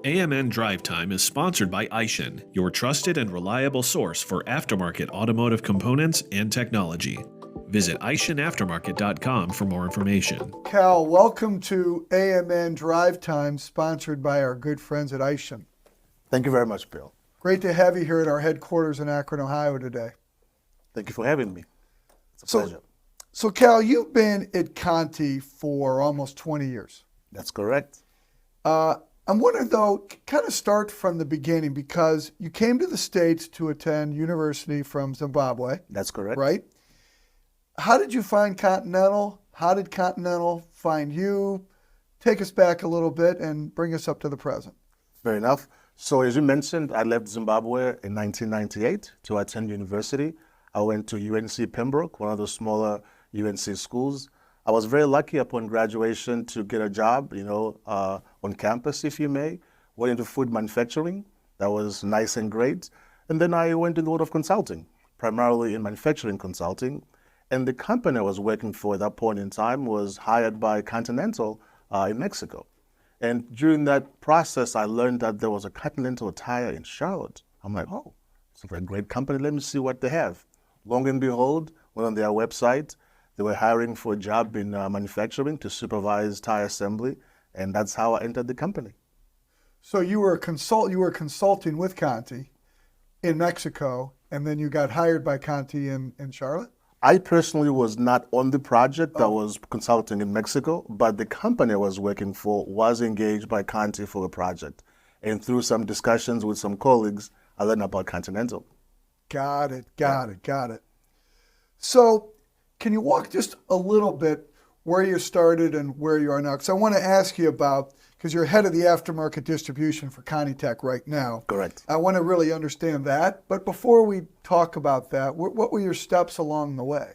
AMN Drive Time is sponsored by Aishin, your trusted and reliable source for aftermarket automotive components and technology. Visit AishinAftermarket.com for more information. Cal, welcome to AMN Drive Time, sponsored by our good friends at Aishin. Thank you very much, Bill. Great to have you here at our headquarters in Akron, Ohio today. Thank you for having me. It's a pleasure. So Cal, you've been at Conti for almost 20 years. That's correct. I'm wondering, though, kind of start from the beginning, because you came to the States to attend university from Zimbabwe. That's correct. Right? How did you find Continental? How did Continental find you? Take us back a little bit and bring us up to the present. Fair enough. So as you mentioned, I left Zimbabwe in 1998 to attend university. I went to UNC Pembroke, one of the smaller UNC schools. I was very lucky upon graduation to get a job, on campus, if you may. Went into food manufacturing. That was nice and great. And then I went in the world of consulting, primarily in manufacturing consulting. And the company I was working for at that point in time was hired by Continental in Mexico. And during that process, I learned that there was a Continental tire in Charlotte. I'm like, oh, it's a great company. Let me see what they have. Long and behold, went on their website. They were hiring for a job in manufacturing to supervise tire assembly, and that's how I entered the company. So you were consulting with Conti in Mexico, and then you got hired by Conti in Charlotte? I personally was not on the project that was consulting in Mexico, but the company I was working for was engaged by Conti for a project. And through some discussions with some colleagues, I learned about Continental. Got it. So can you walk just a little bit where you started and where you are now? Because I want to ask you about, because you're head of the aftermarket distribution for ContiTech right now. Correct. I want to really understand that. But before we talk about that, what were your steps along the way?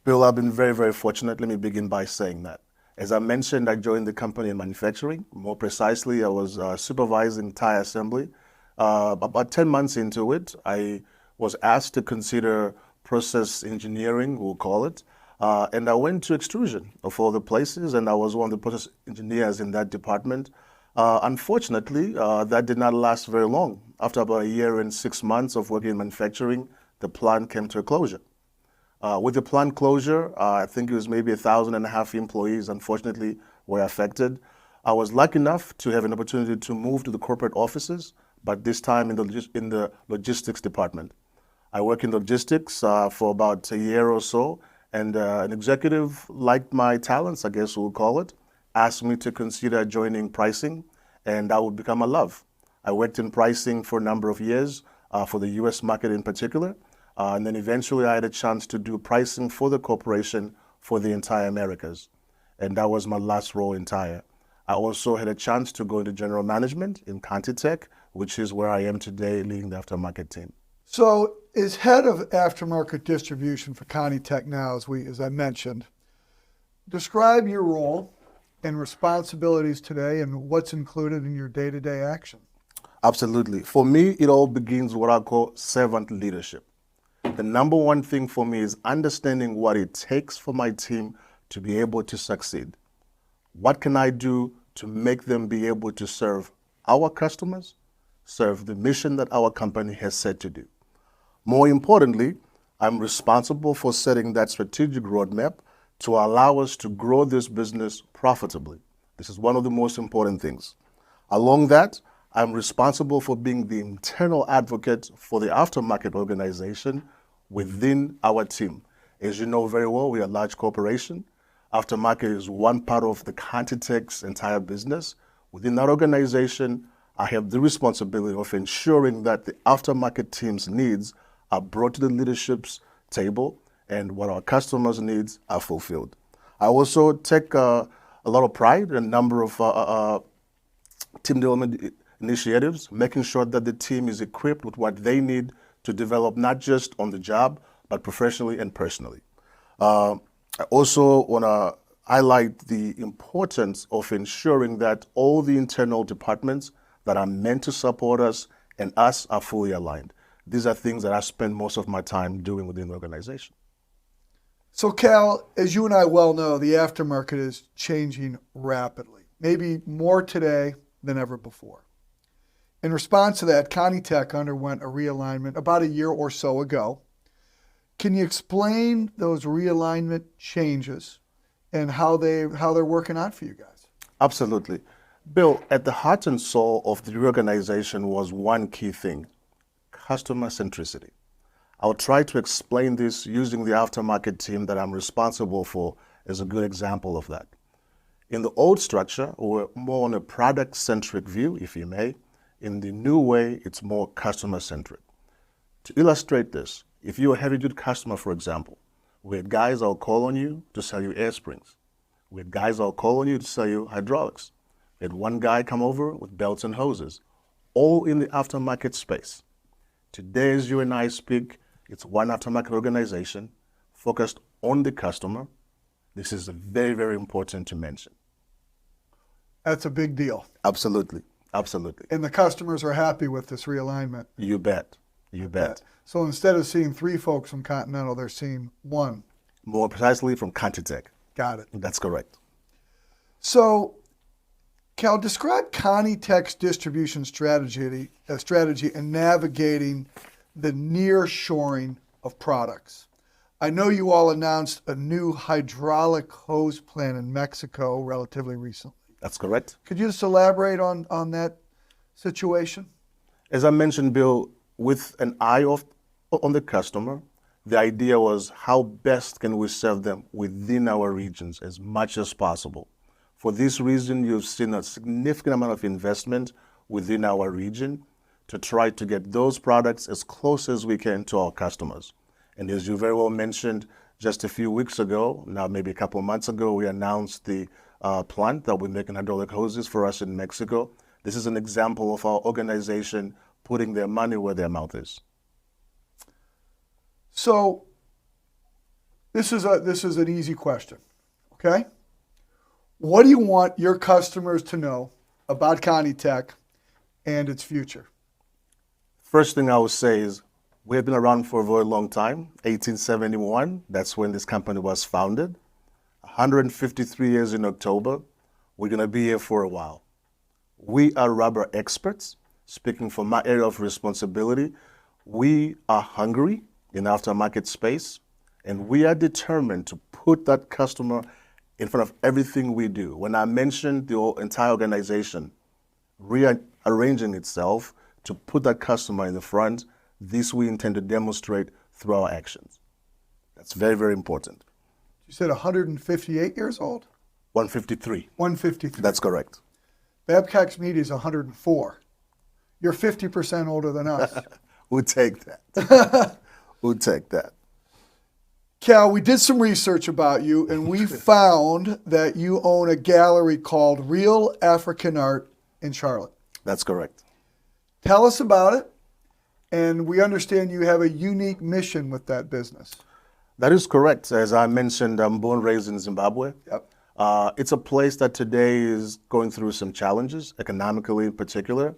Bill, I've been very, very fortunate. Let me begin by saying that. As I mentioned, I joined the company in manufacturing. More precisely, I was supervising tire assembly. About 10 months into it, I was asked to consider process engineering, we'll call it. And I went to extrusion of all the places, and I was one of the process engineers in that department. Unfortunately, that did not last very long. After about a year and 6 months of working in manufacturing, the plant came to a closure. With the plant closure, I think it was maybe 1,500 employees, unfortunately, were affected. I was lucky enough to have an opportunity to move to the corporate offices, but this time in the logistics department. I worked in logistics for about a year or so, and an executive liked my talents, I guess we'll call it, asked me to consider joining pricing, and that would become a love. I worked in pricing for a number of years, for the US market in particular, and then eventually I had a chance to do pricing for the corporation for the entire Americas, and that was my last role in tire. I also had a chance to go into general management in ContiTech, which is where I am today, leading the aftermarket team. So as head of aftermarket distribution for ContiTech now, as I mentioned, describe your role and responsibilities today and what's included in your day-to-day action. Absolutely. For me, it all begins with what I call servant leadership. The number one thing for me is understanding what it takes for my team to be able to succeed. What can I do to make them be able to serve our customers, serve the mission that our company has set to do? More importantly, I'm responsible for setting that strategic roadmap to allow us to grow this business profitably. This is one of the most important things. Along that, I'm responsible for being the internal advocate for the aftermarket organization within our team. As you know very well, we are a large corporation. Aftermarket is one part of the ContiTech's entire business. Within that organization, I have the responsibility of ensuring that the aftermarket team's needs are brought to the leadership's table and what our customers' needs are fulfilled. I also take a lot of pride in a number of team development initiatives, making sure that the team is equipped with what they need to develop not just on the job, but professionally and personally. I also want to highlight the importance of ensuring that all the internal departments that are meant to support us and us are fully aligned. These are things that I spend most of my time doing within the organization. So Cal, as you and I well know, the aftermarket is changing rapidly, maybe more today than ever before. In response to that, ContiTech underwent a realignment about a year or so ago. Can you explain those realignment changes and how they're working out for you guys? Absolutely. Bill, at the heart and soul of the reorganization was one key thing: customer centricity. I'll try to explain this using the aftermarket team that I'm responsible for as a good example of that. In the old structure, we're more on a product-centric view, if you may. In the new way, it's more customer-centric. To illustrate this, if you're a heavy-duty customer, for example, we had guys I'll call on you to sell you air springs. We had guys I'll call on you to sell you hydraulics. We had one guy come over with belts and hoses, all in the aftermarket space. Today, as you and I speak, it's one aftermarket organization focused on the customer. This is very, very important to mention. That's a big deal. Absolutely. Absolutely. And the customers are happy with this realignment. You bet. You bet. So instead of seeing 3 folks from Continental, they're seeing 1. More precisely from ContiTech. Got it. That's correct. So, Cal, describe Cony Techs' distribution strategy in navigating the near-shoring of products. I know you all announced a new hydraulic hose plant in Mexico relatively recently. That's correct. Could you just elaborate on that situation? As I mentioned, Bill, with an eye on the customer, the idea was how best can we serve them within our regions as much as possible. For this reason, you've seen a significant amount of investment within our region to try to get those products as close as we can to our customers. And as you very well mentioned, just a few weeks ago, now maybe a couple of months ago, we announced the plant that we're making hydraulic hoses for us in Mexico. This is an example of our organization putting their money where their mouth is. So this is an easy question, okay? What do you want your customers to know about ContiTech and its future? First thing I would say is we've been around for a very long time. 1871, that's when this company was founded. 153 years in October. We're going to be here for a while. We are rubber experts. Speaking from my area of responsibility, we are hungry in the aftermarket space, and we are determined to put that customer in front of everything we do. When I mentioned the entire organization rearranging itself to put that customer in the front, this we intend to demonstrate through our actions. That's very, very important. You said 158 years old? 153. 153. That's correct. Babcock's media is 104. You're 50% older than us. We'll take that. We'll take that. Cal, we did some research about you, and we found that you own a gallery called Real African Art in Charlotte. That's correct. Tell us about it, and we understand you have a unique mission with that business. That is correct. As I mentioned, I'm born and raised in Zimbabwe. Yep. It's a place that today is going through some challenges, economically in particular.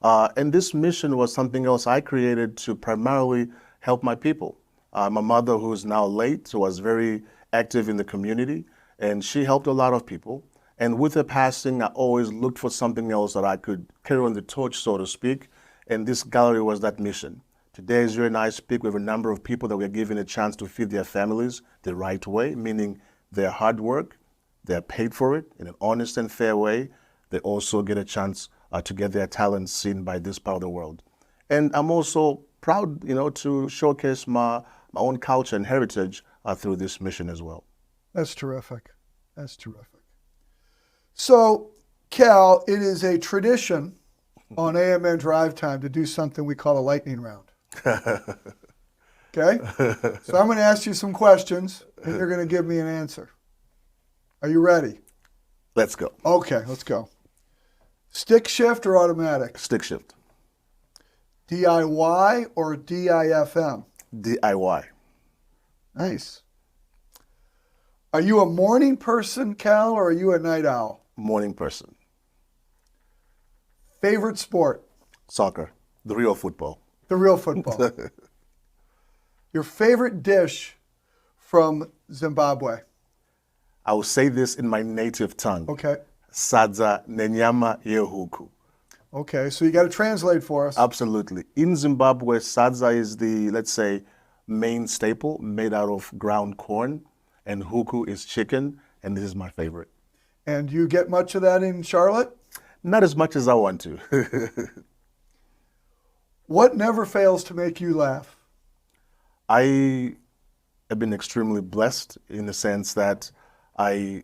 And this mission was something else I created to primarily help my people. My mother, who is now late, was very active in the community, and she helped a lot of people. And with her passing, I always looked for something else that I could carry on the torch, so to speak. And this gallery was that mission. Today, as you and I speak, we have a number of people that we're giving a chance to feed their families the right way, meaning their hard work, they're paid for it in an honest and fair way. They also get a chance to get their talents seen by this part of the world. And I'm also proud, to showcase my own culture and heritage through this mission as well. That's terrific. That's terrific. So, Cal, it is a tradition on AMN Drive Time to do something we call a lightning round. Okay? So I'm going to ask you some questions, and you're going to give me an answer. Are you ready? Let's go. Okay, let's go. Stick shift or automatic? Stick shift. DIY or DIFM? DIY. Nice. Are you a morning person, Cal, or are you a night owl? Morning person. Favorite sport? Soccer. The real football. The real football. Your favorite dish from Zimbabwe? I will say this in my native tongue. Okay. Sadza nenyama yehuku. Okay, so you got to translate for us. Absolutely. In Zimbabwe, sadza is the, let's say, main staple made out of ground corn, and huku is chicken, and this is my favorite. And you get much of that in Charlotte? Not as much as I want to. What never fails to make you laugh? I have been extremely blessed in the sense that I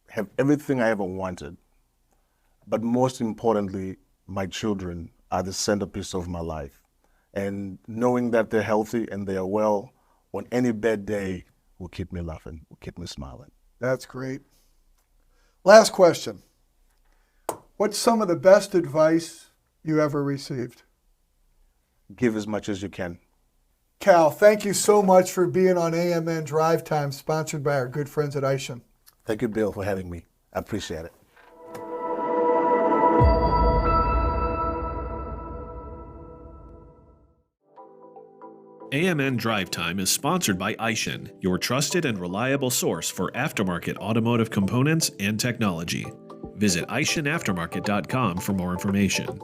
have everything I ever wanted. But most importantly, my children are the centerpiece of my life. And knowing that they're healthy and they are well on any bad day will keep me laughing, will keep me smiling. That's great. Last question. What's some of the best advice you ever received? Give as much as you can. Cal, thank you so much for being on AMN Drive Time, sponsored by our good friends at Aishin. Thank you, Bill, for having me. I appreciate it. AMN Drive Time is sponsored by Aishin, your trusted and reliable source for aftermarket automotive components and technology. Visit aishinaftermarket.com for more information.